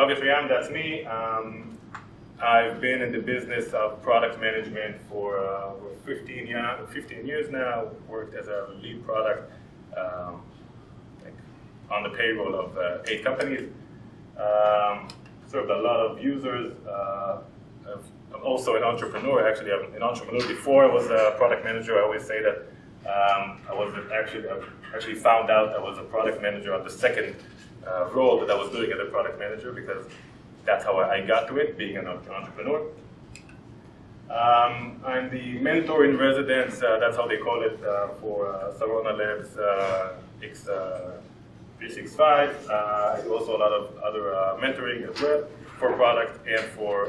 Avi Chayam, that's me. I've been in the business of product management for 15 years now. Worked as a lead product on the payroll of 8 companies. Served a lot of users. I'm also an entrepreneur. Actually, I'm an entrepreneur. Before I was a product manager, I always say that I actually found out I was a product manager on the second role that I was doing as a product manager, because that's how I got to it, being an entrepreneur. I'm the mentor in residence, that's how they call it, for Sarona Labs X365. I do also a lot of other mentoring as well for product and for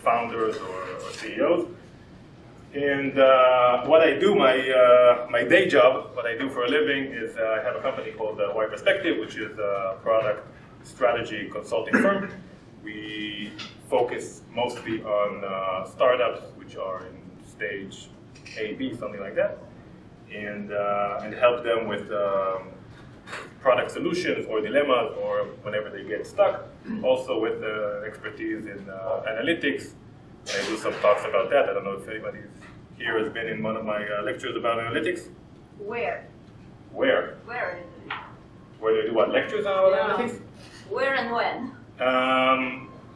founders or CEOs. And what I do, my day job, what I do for a living is I have a company called Y Perspective, which is a product strategy consulting firm. We focus mostly on startups which are in stage A, B, something like that, and help them with product solutions or dilemmas or whenever they get stuck. Also with expertise in analytics. I do some talks about that. I don't know if anybody here has been in one of my lectures about analytics. Where? Where? Where? Where do you do what? Lectures on analytics? Where and when?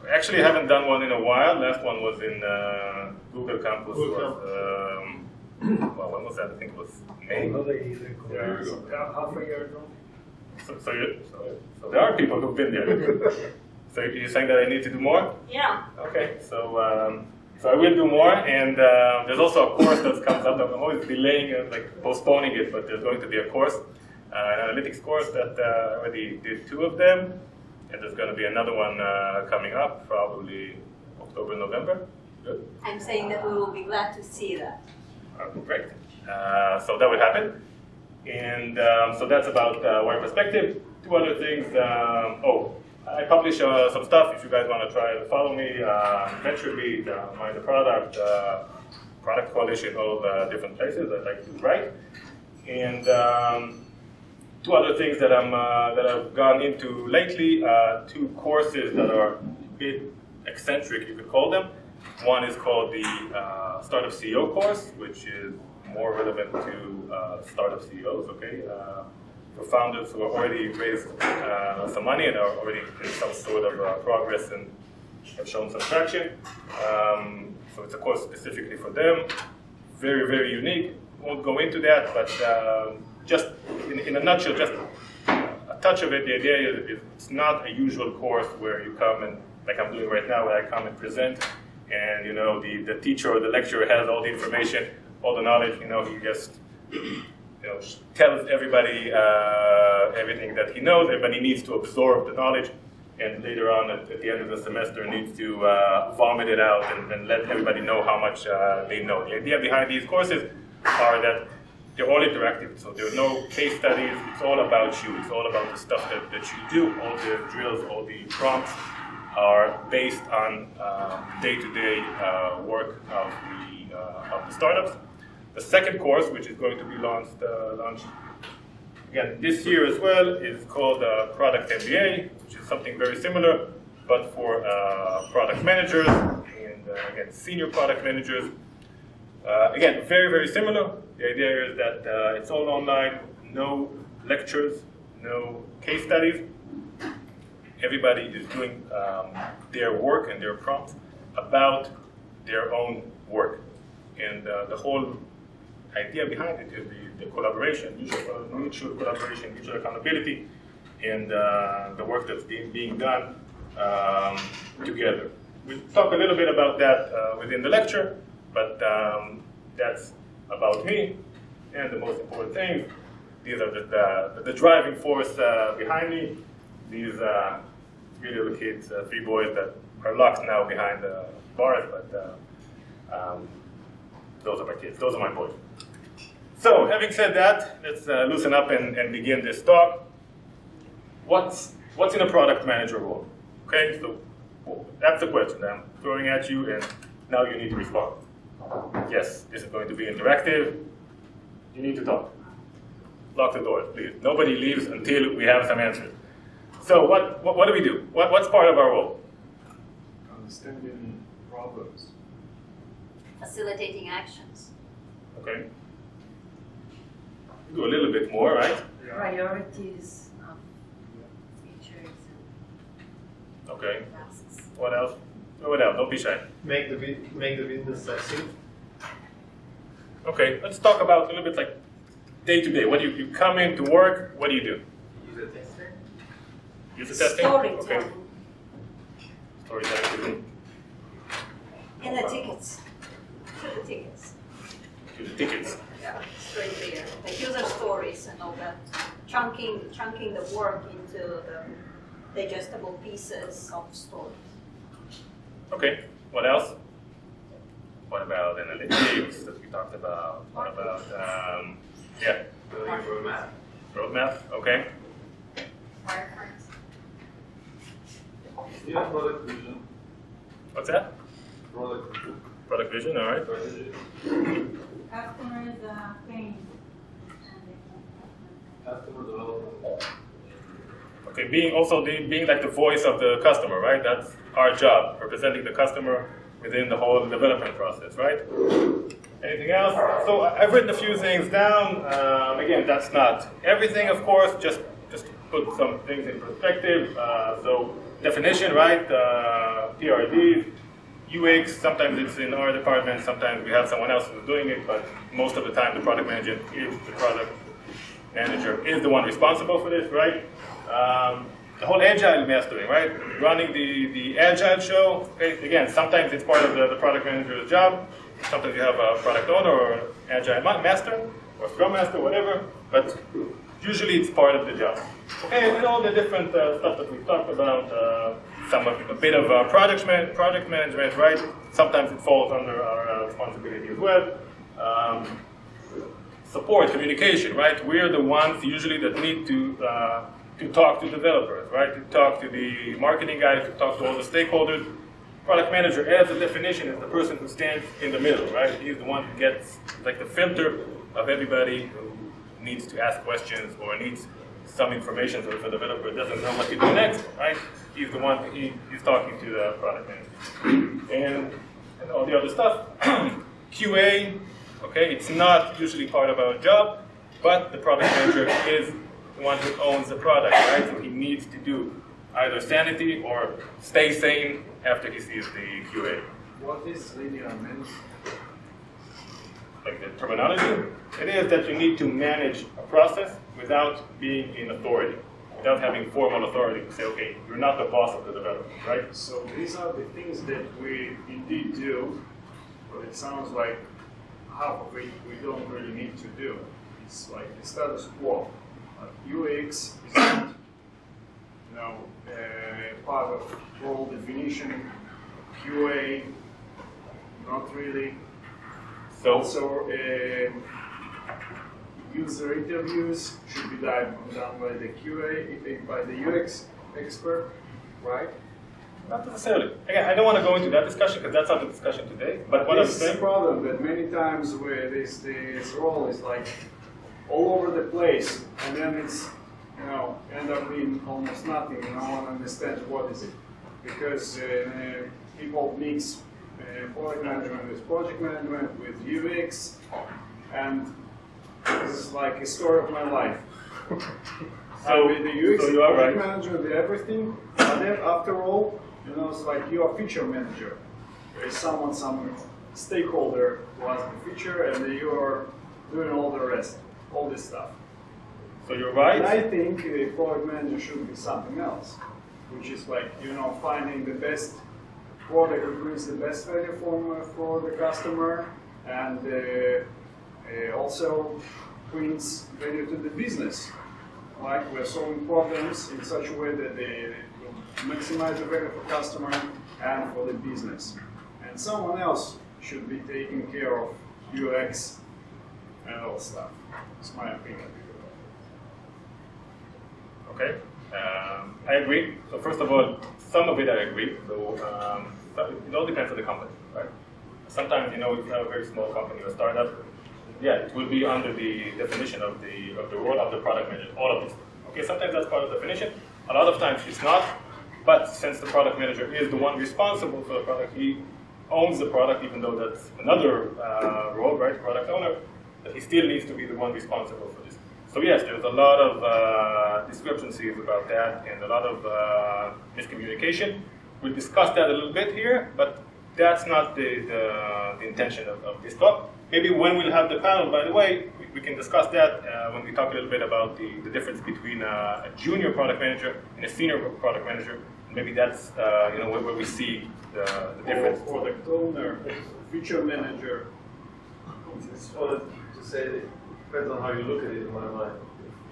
Actually, I haven't done one in a while. Last one was in Google Campus. Well, when was that? I think it was May. Half a year ago. So there are people who've been there. So you're saying that I need to do more? Yeah. Okay, so I will do more, and there's also a course that comes up. I'm always delaying it, like postponing it, but there's going to be a course, an analytics course that I already did 2 of them, and there's going to be another one coming up, probably October, November. Good. I'm saying that we will be glad to see that. Great. So that will happen, and so that's about Y Perspective. 2 other things. I publish some stuff. If you guys want to try to follow me, VentureBeat, Mind the Product, Product Coalition, all different places I like to write. And 2 other things that I've gone into lately. 2 courses that are a bit eccentric, you could call them. One is called the Startup CEO course, which is more relevant to startup CEOs. Okay. For founders who have already raised some money and are already in some sort of progress and have shown some traction. So it's a course specifically for them. Very, very unique. Won't go into that, but just in a nutshell, just a touch of it. The idea is it's not a usual course where you come and, like I'm doing right now, where I come and present, and the teacher or the lecturer has all the information, all the knowledge. He just tells everybody everything that he knows. Everybody needs to absorb the knowledge, and later on at the end of the semester needs to vomit it out and let everybody know how much they know. The idea behind these courses are that they're all interactive, so there are no case studies. It's all about you. It's all about the stuff that you do. All the drills, all the prompts are based on day-to-day work of the startups. The second course, which is going to be launched again this year as well, is called Product MBA, which is something very similar, but for product managers and again senior product managers. Again, very, very similar. The idea is that it's all online, no lectures, no case studies. Everybody is doing their work and their prompts about their own work, and the whole idea behind it is the collaboration, mutual collaboration, mutual accountability, and the work that's being done together. We'll talk a little bit about that within the lecture, but that's about me. And the most important thing, these are the driving force behind me. These 3 little kids, 3 boys that are locked now behind the bars, but those are my kids, those are my boys. So, having said that, let's loosen up and begin this talk. What's in a product manager role? Okay, so that's the question that I'm throwing at you, and now you need to respond. Yes, this is going to be interactive. You need to talk. Lock the doors, please. Nobody leaves until we have some answers. So what do we do? What's part of our role? Understanding problems. Facilitating actions. Okay. Do a little bit more, right? Priorities of features Okay. and tasks. What else? What else? Don't be shy. Make the business sexy. Okay, let's talk about a little bit like day to day. What do you come in to work? What do you do? User testing. User testing. Storytelling. Okay. Storytelling. In the tickets. To the tickets. To the tickets. Yeah, straight there. The user stories and all that. Chunking the work into the digestible pieces of stories. Okay. What else? What about analytics that we talked about? What about yeah, Building roadmap. roadmap? Okay. Wireframes. Yeah, product vision. What's that? Product vision. Product vision. All right. Strategy. Customers pain. Customer development. Okay. Being like the voice of the customer, right? That's our job, representing the customer within the whole development process, right? Anything else? So I've written a few things down. Again, that's not everything, of course. Just to put some things in perspective. So definition, right? PRD, UX. Sometimes it's in our department. Sometimes we have someone else who's doing it. But most of the time, the product manager is the one responsible for this, right? The whole agile mastering, right? Running the agile show. Okay, again, sometimes it's part of the product manager's job. Sometimes you have a product owner or agile master or scrum master, whatever. But usually it's part of the job. Okay, and all the different stuff that we've talked about. A bit of project management, right? Sometimes it falls under our responsibility as well. Support, communication, right? We're the ones usually that need to talk to developers, right? To talk to the marketing guys, to talk to all the stakeholders. Product manager, as a definition, is the person who stands in the middle, right? He's the one who gets like the filter of everybody who needs to ask questions or needs some information so if a developer doesn't know what to do next, right? He's the one, he's talking to the product manager. And all the other stuff. QA, okay, it's not usually part of our job, but the product manager is the one who owns the product, right? So he needs to do either sanity or stay sane after he sees the QA. What is linear means? Like the terminology, it is that you need to manage a process without being in authority, without having formal authority to say, okay, you're not the boss of the development, right? So these are the things that we indeed do, but it sounds like half of it we don't really need to do. It's like the status quo. UX is not, part of role definition. QA, not really. So, Also, user interviews should be done by the QA, by the UX expert, right? not necessarily. Again, I don't want to go into that discussion because that's not the discussion today. But what I'm This is the saying, problem that many times where this role is like all over the place, and then it's end up being almost nothing. No one understands what is it because people mix product management with project management with UX, and this is like a story of my life. So- with the UX, so you are project right. manager, with everything, but then after all, it's like you are feature manager. There is some stakeholder who has the feature, and then you are doing all the rest, all this stuff. so you're right. And I think a product manager should be something else, which is like, finding the best product that brings the best value for the customer, and also brings value to the business. Like we're solving problems in such a way that they will maximize the value for customer and for the business. And someone else should be taking care of UX and all stuff. It's my opinion. Okay, I agree. So first of all, some of it I agree. So it all depends on the company, right? Sometimes, if you have a very small company or startup, yeah, it will be under the definition of the role of the product manager, all of this. Okay, sometimes that's part of the definition. A lot of times it's not, but since the product manager is the one responsible for the product, he owns the product, even though that's another role, right, product owner, that he still needs to be the one responsible for this. So yes, there's a lot of discrepancies about that and a lot of miscommunication. We'll discuss that a little bit here, but that's not the intention of this talk. Maybe when we'll have the panel, by the way, we can discuss that when we talk a little bit about the difference between a junior product manager and a senior product manager. Maybe that's where we see the difference. Product owner, feature manager. Just wanted to say that it depends on how you look at it in my mind.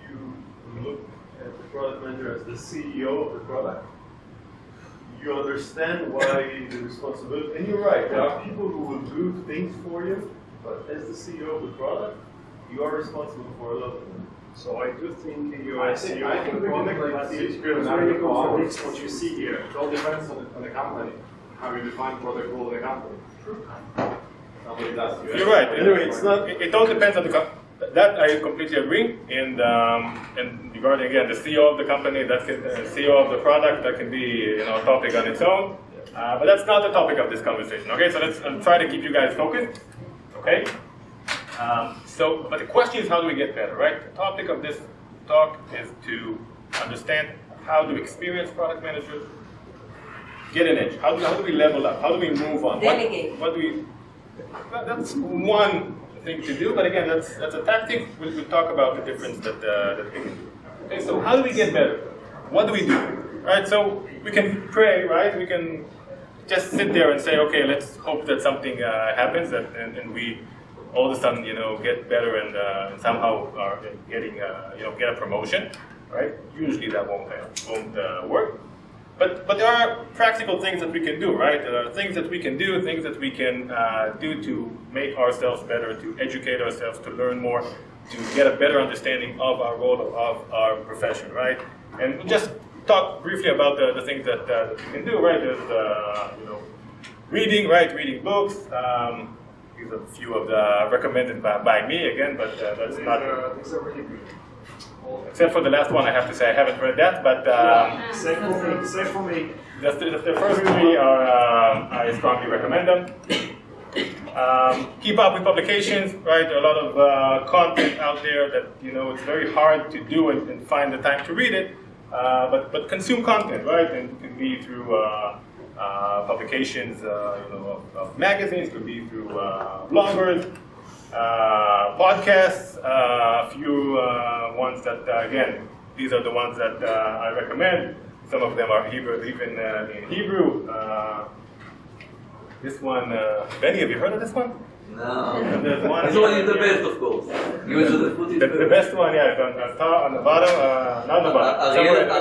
If you look at the product manager as the CEO of the product, you understand why the responsibility, and you're right, there are people who will do things for you, but as the CEO of the product, you are responsible for a lot of them. So I do think you I are think CEO of the we can product, make but it it easier than really having hours. contradicts what you see here. It all depends on the company, how you define product role in the company. Somebody does. You're right. Anyway, it's not. It all depends on the that I completely agree. And regarding again the CEO of the company, that's the CEO of the product, that can be a topic on its own. But that's not the topic of this conversation. Okay, so let's try to keep you guys focused. Okay. But the question is, how do we get better, right? The topic of this talk is to understand how do experienced product managers get an edge. How do we level up? How do we move on? Delegate. What do we? That's one thing to do, but again, that's a tactic. We'll talk about the difference that we can do. Okay, so how do we get better? What do we do? Right, so we can pray, right? We can just sit there and say, okay, let's hope that something happens, and we all of a sudden, get better and somehow are getting, get a promotion, right? Usually that won't work. But there are practical things that we can do, right? There are things that we can do, things that we can do to make ourselves better, to educate ourselves, to learn more, to get a better understanding of our role, of our profession, right? And we'll just talk briefly about the things that we can do, right? There's, reading, right? Reading books. These are a few of the recommended by me again, but that's not. These are really good. Except for the last one, I have to say I haven't read that, but Same for me. Same for me. the first three are I strongly recommend them. Keep up with publications, right? There are a lot of content out there that it's very hard to do and find the time to read it. But consume content, right? And it can be through publications, of magazines, could be through bloggers, podcasts. A few ones that, again, these are the ones that I recommend. Some of them are Hebrew, even in Hebrew. This one, Benny, have you heard of this one? No. And there's one. It's only the best, of course. You should have put it The best one, yeah, is on the bottom, not the bottom. Ariel,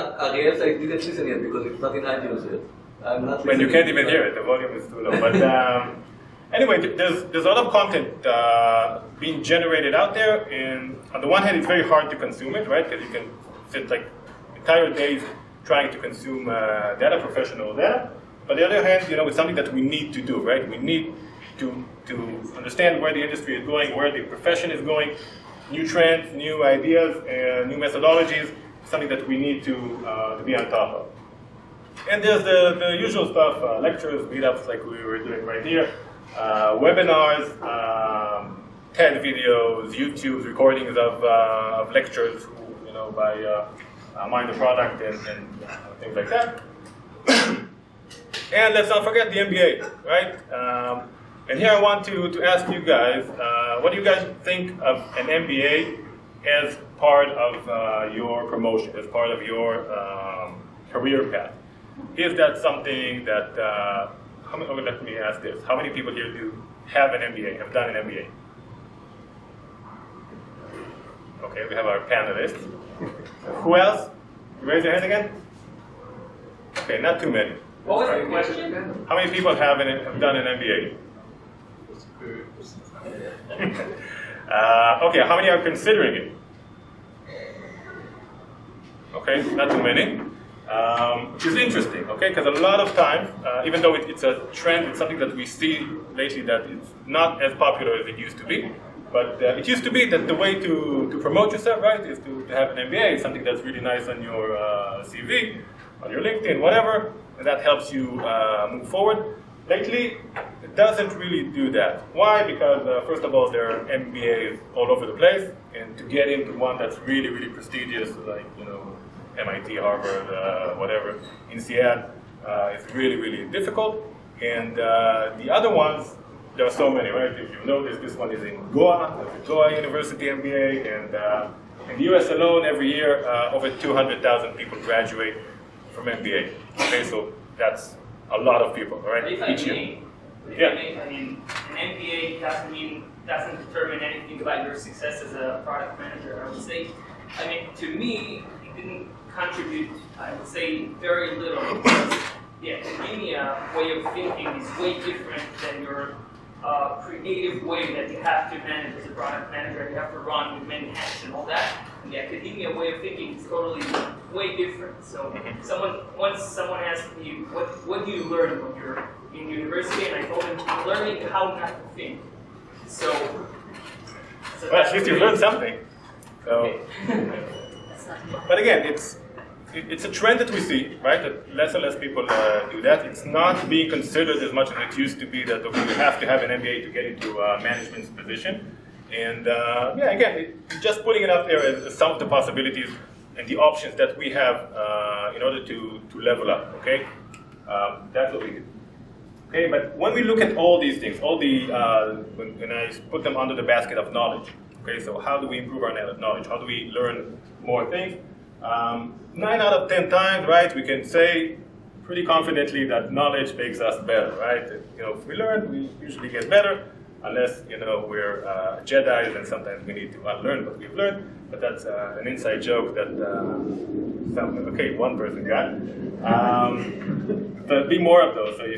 I didn't listen yet because it's not in iTunes yet. I'm not When you listening. can't even hear it, the volume is too low. But anyway, there's a lot of content being generated out there, and on the one hand, it's very hard to consume it, right? Because you can sit like entire days trying to consume data, professional data. But on the other hand, it's something that we need to do, right? We need to understand where the industry is going, where the profession is going, new trends, new ideas, and new methodologies. Something that we need to be on top of. And there's the usual stuff, lectures, meetups like we were doing right here, webinars, TED videos, YouTube's recordings of lectures, by Mind the Product and things like that. And let's not forget the MBA, right? And here I want to ask you guys, what do you guys think of an MBA as part of your promotion, as part of your career path? Is that something that, let me ask this, how many people here do have an MBA, have done an MBA? Okay, we have our panelists. Who else? Raise your hand again. Okay, not too many. What was the question? How many people have done an MBA? Okay, how many are considering it? Okay, not too many. Which is interesting, okay? Because a lot of times, even though it's a trend, it's something that we see lately that it's not as popular as it used to be. But it used to be that the way to promote yourself, right, is to have an MBA, something that's really nice on your CV, on your LinkedIn, whatever, and that helps you move forward. Lately, it doesn't really do that. Why? Because first of all, there are MBAs all over the place, and to get into one that's really, really prestigious, like MIT, Harvard, whatever, INSEAD, is really, really difficult. And the other ones, there are so many, right? If you notice, this one is in Goa, the Goa University MBA, and in the US alone, every year, over 200,000 people graduate from MBA. Okay, so that's a lot of people, right? Each year. I mean, an MBA doesn't determine anything about your success as a product manager. I would say, I mean, to me, it didn't contribute. I would say very little because the academia way of thinking is way different than your creative way that you have to manage as a product manager. You have to run with many hats and all that. And the academia way of thinking is totally way different. So once someone asked me, what do you learn when you're in university? And I told him, I'm learning how not to think. So Well, at least you learned something. So, That's not but again, it's a trend that we see, right? That less and less people do that. It's not being considered as much as it used to be that okay, you have to have an MBA to get into a management position. And yeah, again, just putting it up there as some of the possibilities and the options that we have in order to level up, okay? That's what we do. Okay, but when we look at all these things, all the, when I put them under the basket of knowledge, okay, so how do we improve our knowledge? How do we learn more things? 9 out of 10 times, right, we can say pretty confidently that knowledge makes us better, right? If we learn, we usually get better, unless, we're Jedis and sometimes we need to unlearn what we've learned, but that's an inside joke that one person got. But be more of those, so you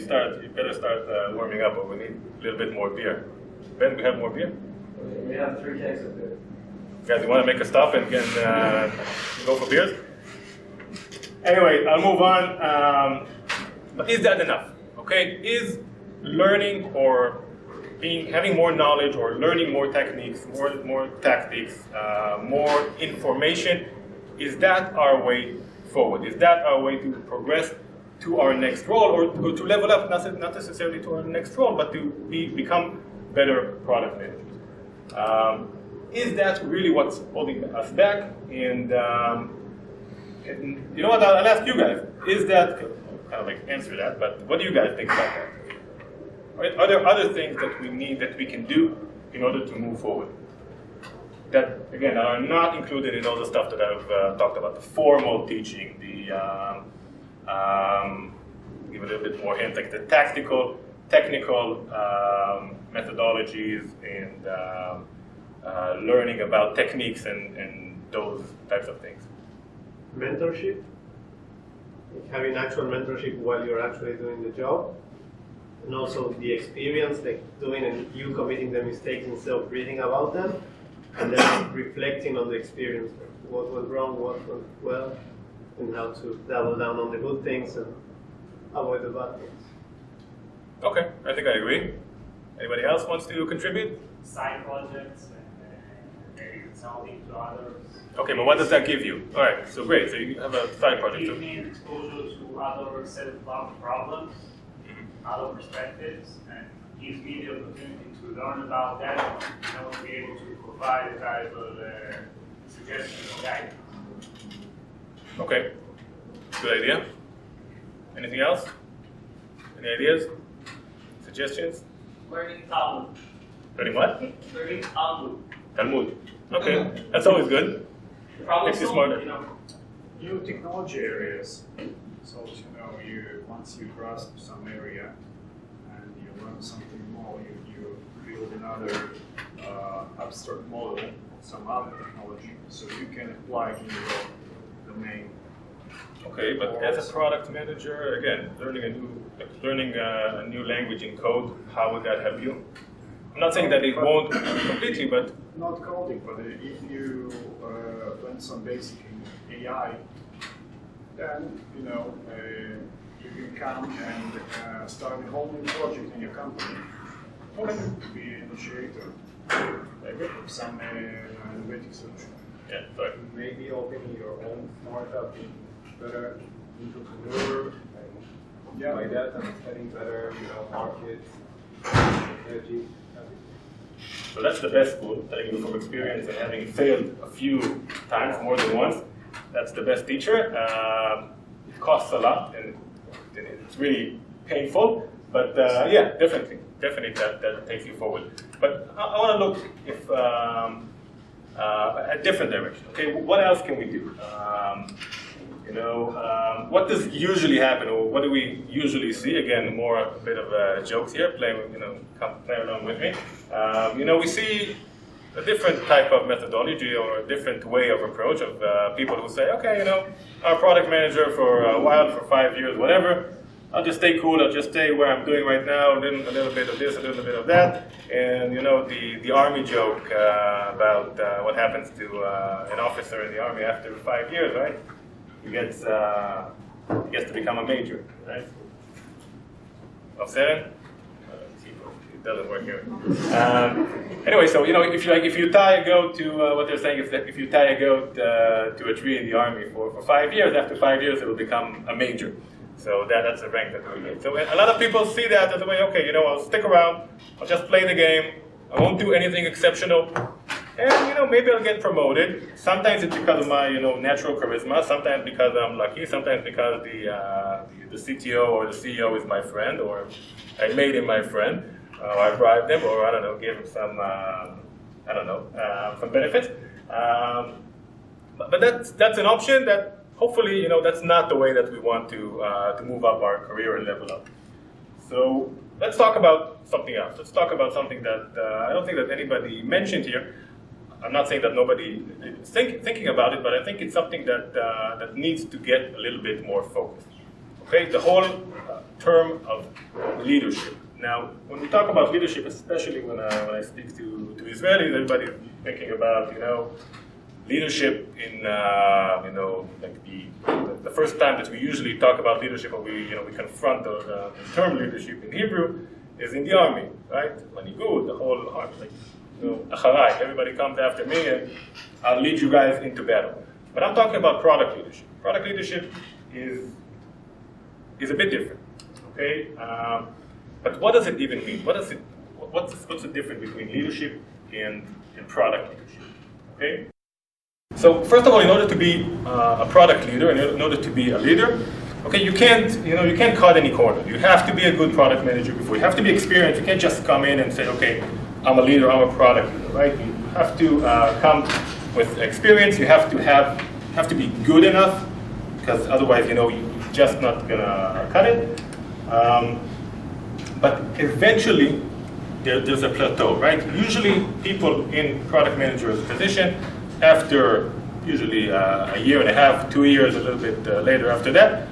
better start warming up, or we need a little bit more beer. Ben, we have more beer? We have 3 kegs of beer. Guys, you want to make a stop and go for beers? Anyway, I'll move on. But is that enough? Okay, is learning or having more knowledge or learning more techniques, more tactics, more information, is that our way forward? Is that our way to progress to our next role, or to level up, not necessarily to our next role, but to become better product managers? Is that really what's holding us back? And you know what, I'll ask you guys, is that, kind of answer that, but what do you guys think about that? Right? Are there other things that we need, that we can do in order to move forward? That, again, are not included in all the stuff that I've talked about, the formal teaching, the, give a little bit more hint, like the technical methodologies and learning about techniques and those types of things. Mentorship, having actual mentorship while you're actually doing the job, and also the experience, like doing and you committing the mistakes instead of reading about them, and then reflecting on the experience, what went wrong, what went well, and how to double down on the good things and avoid the bad things. Okay, I think I agree. Anybody else wants to contribute? Side projects and maybe consulting to others. Okay, but what does that give you? All right, so great. So you have a side project. Give me exposure to other set of problems, other perspectives, and gives me the opportunity to learn about that and to be able to provide a valuable suggestions or guidance. Okay, good idea. Anything else? Any ideas? Suggestions? learning Talmud. Learning what? Learning Talmud. Talmud. Okay, that's always good. Problem Makes you smarter. New technology areas. So once you grasp some area and you learn something more, you build another abstract model of some other technology, so you can apply it in your domain. Okay, but as a product manager, again, learning a new language in code, how would that help you? I'm not saying that it won't completely, but Not coding, but if you learn some basic in AI, then you can come and start a whole new project in your company. Or you could be an initiator. some innovative solution. Yeah, sorry. Maybe opening your own startup in better entrepreneur, and by that understanding better, market, strategy. So that's the best school, telling you from experience and having failed a few times, more than once. That's the best teacher. It costs a lot and it's really painful, but yeah, definitely that takes you forward. But I want to look if a different direction. Okay, what else can we do? What does usually happen, or what do we usually see? Again, more a bit of jokes here. Come play along with me. We see a different type of methodology or a different way of approach of people who say, okay, our product manager for a while, for 5 years, whatever. I'll just stay cool. I'll just stay where I'm doing right now. A little bit of this, a little bit of that, and the army joke about what happens to an officer in the army after 5 years, right? He gets to become a major, right? Offsetting? It doesn't work here. Anyway, so if you tie a goat to what they're saying is that if you tie a goat to a tree in the army for 5 years, after 5 years it will become a major. So that's a rank that we made. So a lot of people see that as a way, okay, I'll stick around, I'll just play the game, I won't do anything exceptional, and maybe I'll get promoted. Sometimes it's because of my natural charisma, sometimes because I'm lucky, sometimes because the CTO or the CEO is my friend, or I made him my friend, or I bribed him, or I don't know, gave him some some benefits. But that's an option that. Hopefully, that's not the way that we want to move up our career and level up. So let's talk about something else. Let's talk about something that I don't think that anybody mentioned here. I'm not saying that nobody is thinking about it, but I think it's something that needs to get a little bit more focused. Okay, the whole term of leadership. Now, when we talk about leadership, especially when I speak to Israelis, everybody's thinking about leadership in like the first time that we usually talk about leadership, or we confront the term leadership in Hebrew, is in the army, right? Manigud, the whole army, like Acharai, everybody comes after me and I'll lead you guys into battle. But I'm talking about product leadership. Product leadership is a bit different, okay? But what does it even mean? What's the difference between leadership and product leadership? Okay. So first of all, in order to be a product leader, in order to be a leader, okay, you can't cut any corner. You have to be a good product manager before. You have to be experienced. You can't just come in and say, okay, I'm a leader, I'm a product leader, right? You have to come with experience. You have to be good enough, because otherwise, you're just not gonna cut it. But eventually, there's a plateau, right? Usually, people in product manager's position, after usually a year and a half, 2 years, a little bit later after that,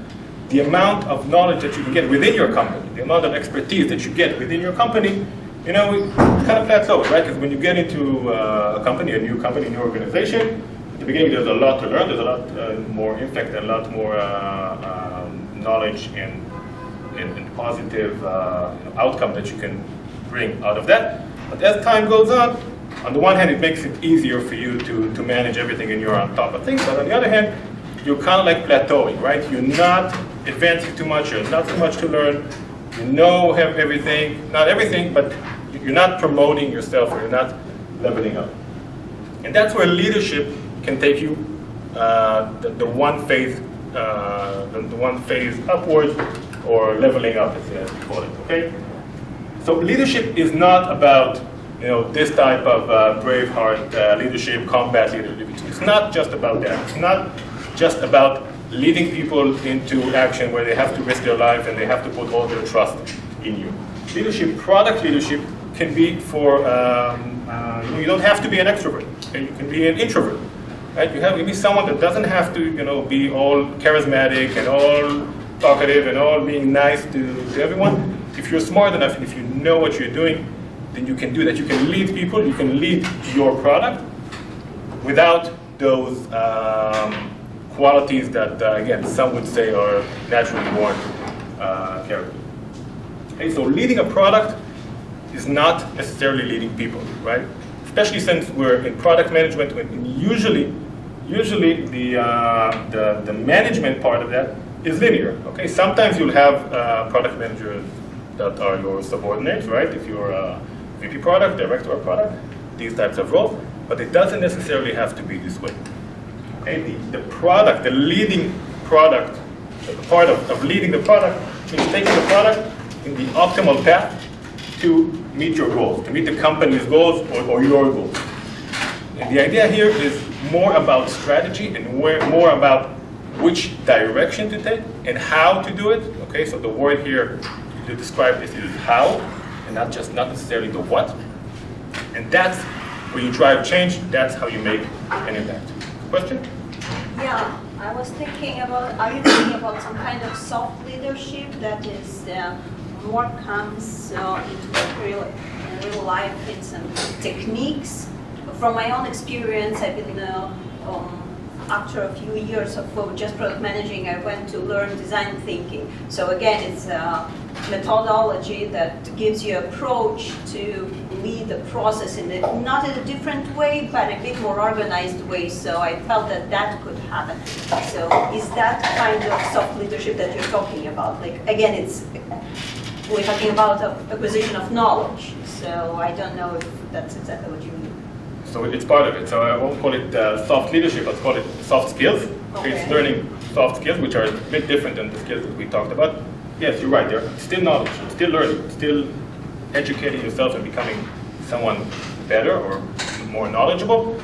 the amount of knowledge that you can get within your company, the amount of expertise that you get within your company, it kind of plateaus, right? Because when you get into a company, a new organization, at the beginning there's a lot to learn, there's a lot more impact, and a lot more knowledge and positive outcome that you can bring out of that. But as time goes on the one hand, it makes it easier for you to manage everything and you're on top of things. But on the other hand, you're kind of like plateauing, right? You're not advancing too much. There's not too much to learn. Have everything, not everything, but you're not promoting yourself, or you're not leveling up. And that's where leadership can take you the one phase upward, or leveling up, as we call it. Okay. So leadership is not about this type of Braveheart leadership, combat leadership. It's not just about that. It's not just about leading people into action where they have to risk their lives and they have to put all their trust in you. Leadership, product leadership, can be for, you don't have to be an extrovert. Okay? You can be an introvert. Right? You can be someone that doesn't have to be all charismatic and all talkative and all being nice to everyone. If you're smart enough and if you know what you're doing, then you can do that. You can lead people, you can lead your product without those qualities that, again, some would say are naturally born characters. Okay, so leading a product is not necessarily leading people, right? especially since we're in product management, when usually the management part of that is linear. Okay, sometimes you'll have product managers that are your subordinates, right? If you're a VP product, director of product, these types of roles, but it doesn't necessarily have to be this way. Okay, the product, the leading product, the part of leading the product means taking the product in the optimal path to meet your goals, to meet the company's goals or your goals. And the idea here is more about strategy and more about which direction to take and how to do it. Okay, so the word here to describe this is how, and not necessarily the what. And that's where you drive change. That's how you make an impact. Question? Yeah, I was thinking about, are you thinking about some kind of soft leadership that is more comes into real life in some techniques? From my own experience, I've been, after a few years of just product managing, I went to learn design thinking. So again, it's a methodology that gives you approach to lead the process in not in a different way, but a bit more organized way. So I felt that that could happen. So is that kind of soft leadership that you're talking about? Like, again, we're talking about acquisition of knowledge. So I don't know if that's exactly what you mean. So it's part of it. So I won't call it soft leadership, I'll call it soft skills. Okay. It's learning soft skills, which are a bit different than the skills that we talked about. Yes, you're right, they're still knowledge, still learning, still educating yourself and becoming someone better or more knowledgeable.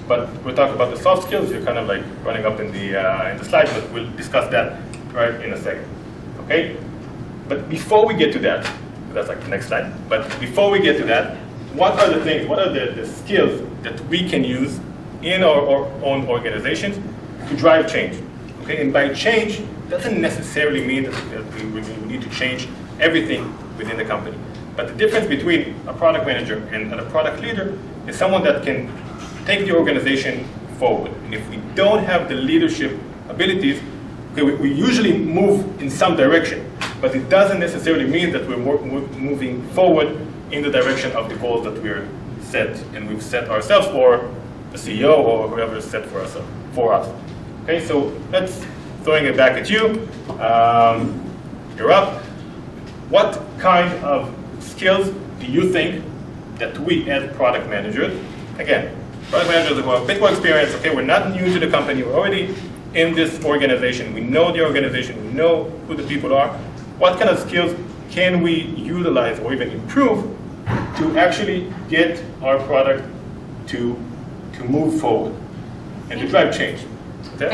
But we're talking about the soft skills, you're kind of like running up in the slides, but we'll discuss that right in a second. Okay? But before we get to that, that's like the next slide, but before we get to that, what are the things, what are the skills that we can use in our own organizations to drive change? Okay, and by change doesn't necessarily mean that we need to change everything within the company. But the difference between a product manager and a product leader is someone that can take the organization forward. And if we don't have the leadership abilities, okay, we usually move in some direction, but it doesn't necessarily mean that we're moving forward in the direction of the goals that we're set and we've set ourselves, or the CEO or whoever is set for us. Okay, so let's throwing it back at you. You're up. What kind of skills do you think that we as product managers, again, product managers have a bit more experience, okay, we're not new to the company, we're already in this organization, we know the organization, we know who the people are. What kind of skills can we utilize or even improve to actually get our product to move forward and to drive change? Okay?